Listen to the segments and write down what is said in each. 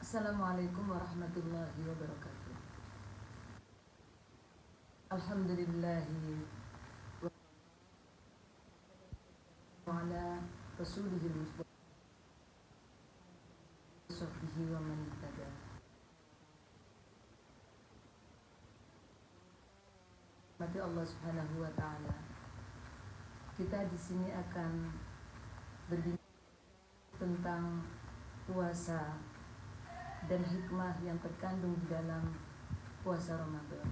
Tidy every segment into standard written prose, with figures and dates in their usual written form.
Assalamualaikum warahmatullahi wabarakatuh. Alhamdulillahi wa ala rasulihil mustafa sahbihi wa man ihtada. Mati Allah Subhanahu wa taala. Kita di sini akan berbincang tentang puasa dan hikmah yang terkandung di dalam puasa Ramadan.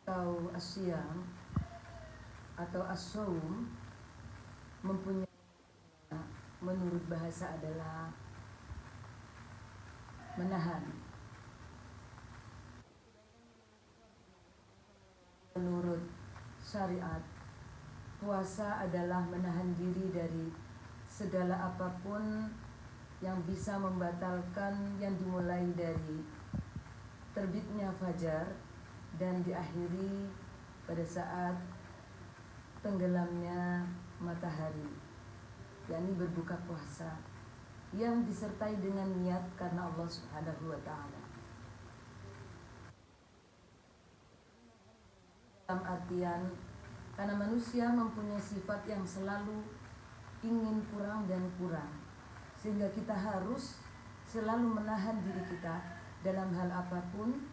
Atau asyam atau as-saum mempunyai, menurut bahasa adalah menahan. Menurut syariat, puasa adalah menahan diri dari segala apapun yang bisa membatalkan yang dimulai dari terbitnya fajar dan diakhiri pada saat tenggelamnya matahari, yakni berbuka puasa yang disertai dengan niat karena Allah Subhanahu wa taala. Dalam artian karena manusia mempunyai sifat yang selalu ingin kurang dan kurang, sehingga kita harus selalu menahan diri kita dalam hal apapun,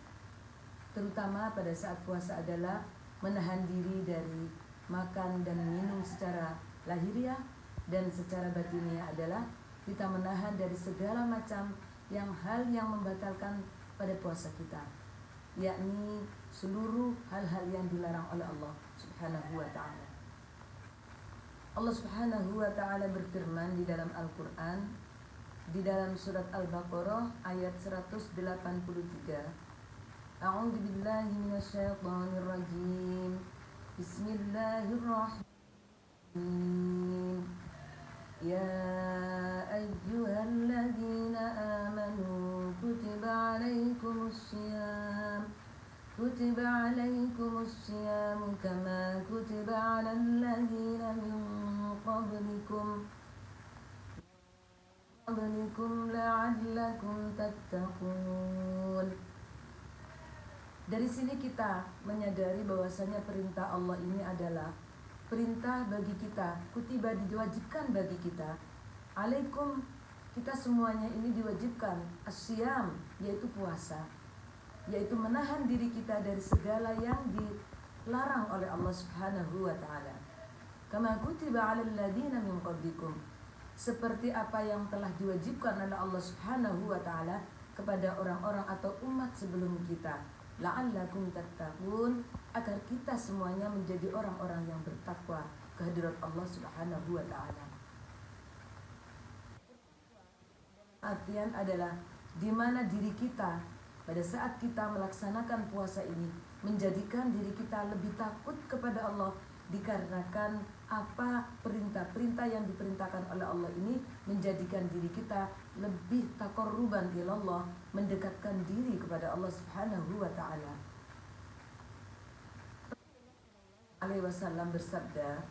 terutama pada saat puasa adalah menahan diri dari makan dan minum secara lahiriah, dan secara batiniah adalah kita menahan dari segala macam hal yang membatalkan pada puasa kita, yakni seluruh hal-hal yang dilarang oleh Allah Subhanahu wa taala. Allah Subhanahu wa taala berfirman di dalam Al-Qur'an, di dalam surat Al-Baqarah ayat 183. A'udzu billahi minasyaitonir rajim. Bismillahirrahmanirrahim. Ya ayyuhalladzina amanu kutiba alaikumus syiyam kama kutiba alal ladzina min qablikum la'allakum tattaqun. Dari sini kita menyadari bahwasanya perintah Allah ini adalah perintah bagi kita, kutiba diwajibkan bagi kita, alaikum, kita semuanya ini diwajibkan, asyam, yaitu puasa, yaitu menahan diri kita dari segala yang dilarang oleh Allah Subhanahu wa taala. Kama kutiba 'alal ladzina min qablikum, seperti apa yang telah diwajibkan oleh Allah Subhanahu wa taala kepada orang-orang atau umat sebelum kita, la'allakum tattaqun, agar kita semuanya menjadi orang-orang yang bertakwa kehadirat Allah Subhanahu wa taala. Artian adalah di mana diri kita pada saat kita melaksanakan puasa ini menjadikan diri kita lebih takut kepada Allah, dikarenakan apa perintah-perintah yang diperintahkan oleh Allah ini menjadikan diri kita lebih taqarruban ilallah, mendekatkan diri kepada Allah Subhanahu wa taala. Alaihi wasallam bersabda,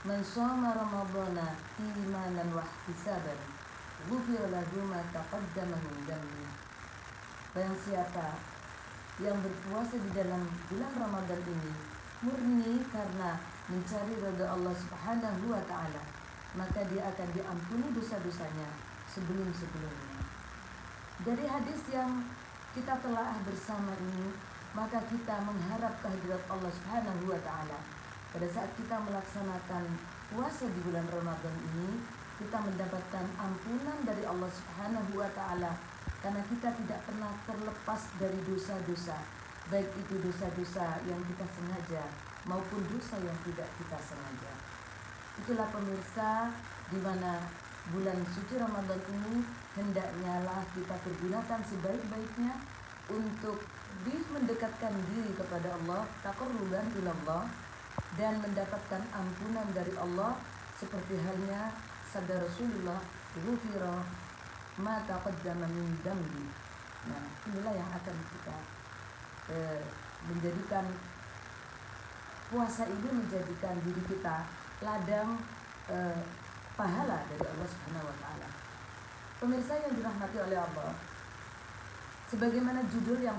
"Man shoma ramadhana imanan wa ihtisaban, ghufira lahu ma taqaddama min dhanbi." Barang siapa yang berpuasa di dalam bulan Ramadan ini murni karena mencari ridha Allah Subhanahu wa taala, maka dia akan diampuni dosa-dosanya sebelum-sebelumnya. Dari hadis yang kita telah bersama ini, maka kita mengharap kehadirat Allah Subhanahu wa taala. Pada saat kita melaksanakan puasa di bulan Ramadan ini, kita mendapatkan ampunan dari Allah Subhanahu wa taala, karena kita tidak pernah terlepas dari dosa-dosa, baik itu dosa-dosa yang kita sengaja maupun dosa yang tidak kita sengaja. Itulah pemirsa, di mana bulan suci Ramadan ini hendaknya lah kita pergunakan sebaik-baiknya untuk lebih mendekatkan diri kepada Allah, taqarruban ilallah, dan mendapatkan ampunan dari Allah, seperti halnya sabda Rasulullah, ghufira ma taqaddama min dhanbi. Nah, inilah yang akan kita menjadikan puasa ini, menjadikan diri kita ladang pahala dari Allah Subhanahu wa taala. Pemirsa yang dirahmati oleh Allah, sebagaimana judul yang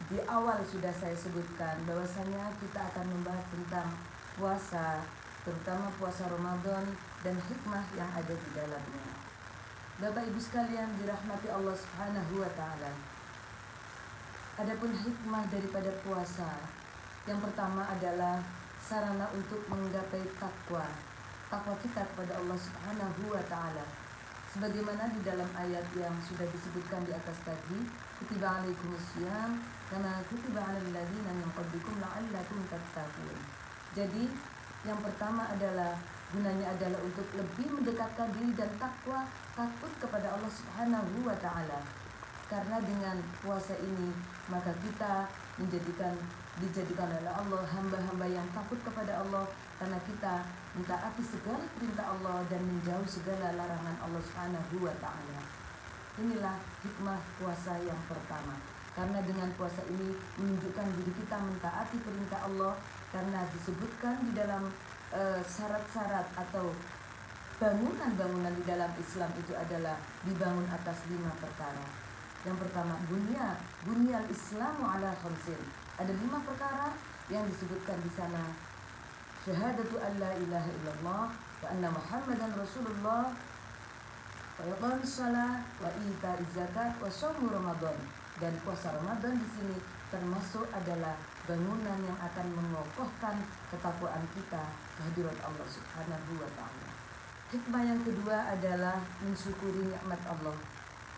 di awal sudah saya sebutkan, bahwasanya kita akan membahas tentang puasa, terutama puasa Ramadan dan hikmah yang ada di dalamnya. Bapak Ibu sekalian dirahmati Allah Subhanahu wa taala. Adapun hikmah daripada puasa, yang pertama adalah sarana untuk menggapai takwa kita kepada Allah Subhanahu wa taala. Sebagaimana di dalam ayat yang sudah disebutkan di atas tadi, kutiba alaikumusiyam kama kutiba alal ladzina min qablikum la'allakum tattaqun. Jadi yang pertama adalah gunanya adalah untuk lebih mendekatkan diri dan takut kepada Allah Subhanahu wa taala. Karena dengan puasa ini maka kita dijadikan oleh Allah hamba-hamba yang takut kepada Allah, karena kita mentaati segala perintah Allah dan menjauh segala larangan Allah Subhanahu wa taala. Inilah hikmah puasa yang pertama. Karena dengan puasa ini menunjukkan diri kita mentaati perintah Allah, karena disebutkan di dalam syarat-syarat atau bangunan-bangunan di dalam Islam itu adalah dibangun atas 5 perkara. Yang pertama, bunyal Islamu ala khamsin. Ada 5 perkara yang disebutkan di sana. Syahadatu an la ilaha illallah wa anna Muhammadan Rasulullah, wa iqamis shalah, wa ita'iz zakat, wa shaum Ramadan. Dan puasa Ramadan di sini termasuk adalah bangunan yang akan mengokohkan ketakwaan kita kehadirat Allah Subhanahu wa taala. Hikmah yang kedua adalah mensyukuri nikmat Allah.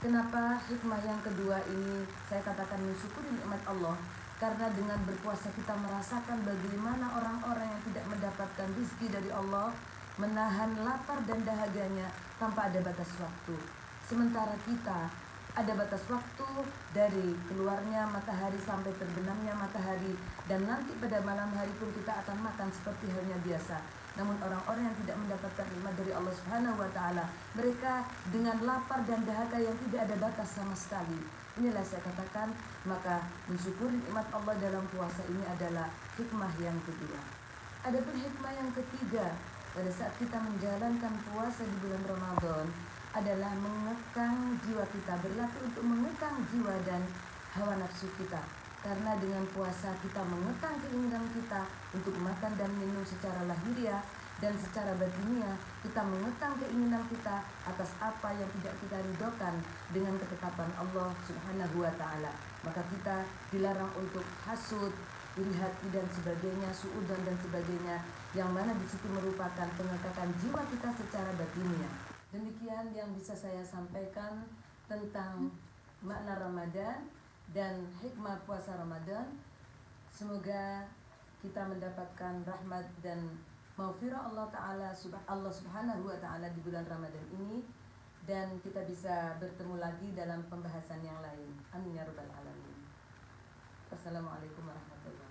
Kenapa hikmah yang kedua ini saya katakan mensyukuri nikmat Allah? Karena dengan berpuasa kita merasakan bagaimana orang-orang yang tidak mendapatkan rezeki dari Allah menahan lapar dan dahaganya tanpa ada batas waktu. Sementara kita ada batas waktu dari keluarnya matahari sampai terbenamnya matahari, dan nanti pada malam hari pun kita akan makan seperti halnya biasa. Namun orang-orang yang tidak mendapatkan nikmat dari Allah Subhanahu wa taala, mereka dengan lapar dan dahaga yang tidak ada batas sama sekali. Inilah saya katakan, maka mensyukuri nikmat Allah dalam puasa ini adalah hikmah yang kedua. Adapun hikmah yang ketiga, pada saat kita menjalankan puasa di bulan Ramadan adalah mengekang jiwa kita, berlatih untuk mengekang jiwa dan hawa nafsu kita. Karena dengan puasa kita mengekang keinginan kita untuk makan dan minum secara lahiriah, dan secara batiniah kita mengekang keinginan kita atas apa yang tidak kita ridhokan dengan ketetapan Allah Subhanahu wa taala. Maka kita dilarang untuk hasud, iri hati dan sebagainya, suudzon dan sebagainya, yang mana di situ merupakan pengekakan jiwa kita secara batiniah. Demikian yang bisa saya sampaikan tentang makna Ramadan dan hikmah puasa Ramadan. Semoga kita mendapatkan rahmat dan maghfirah Allah Subhanahu wa taala di bulan Ramadan ini, dan kita bisa bertemu lagi dalam pembahasan yang lain. Amin ya rabbal alamin. Wassalamualaikum warahmatullahi wabarakatuh.